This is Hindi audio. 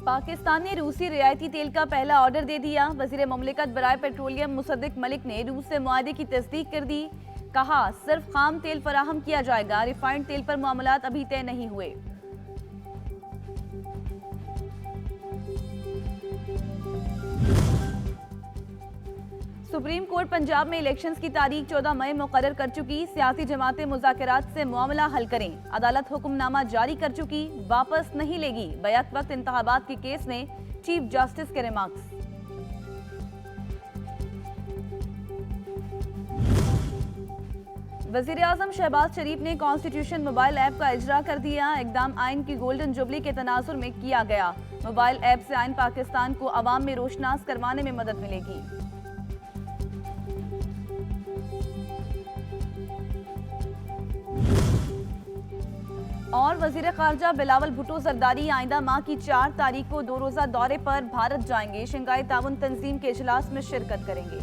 पाकिस्तान ने रूसी रियायती तेल का पहला ऑर्डर दे दिया। वजीर मुमलिकत बराए पेट्रोलियम मुसद्दिक मलिक ने रूस से मुआहदे की तस्दीक कर दी। कहा, सिर्फ खाम तेल फराहम किया जाएगा, रिफाइंड तेल पर मामलात अभी तय नहीं हुए। सुप्रीम कोर्ट पंजाब में इलेक्शंस की तारीख 14 मई मुकर्रर कर चुकी। सियासी जमातें मुज़ाकरात से मामला हल करें। अदालत हुक्मनामा जारी कर चुकी, वापस नहीं लेगी। बैक वक्त इंतखाबात के केस में चीफ जस्टिस के रिमार्क्स। वजीर आजम शहबाज शरीफ ने कॉन्स्टिट्यूशन मोबाइल ऐप का इजरा कर दिया। इकदाम आइन की गोल्डन जुबली के तनाजुर में किया गया। मोबाइल ऐप से आइन पाकिस्तान को अवाम में रोशनास करवाने में मदद मिलेगी। और वजीर खारजा बिलावल भुट्टो जरदारी आइंदा माह की 4 तारीख को 2 रोजा दौरे पर भारत जाएंगे। शंघाई ताउन तंजीम के इजलास में शिरकत करेंगे।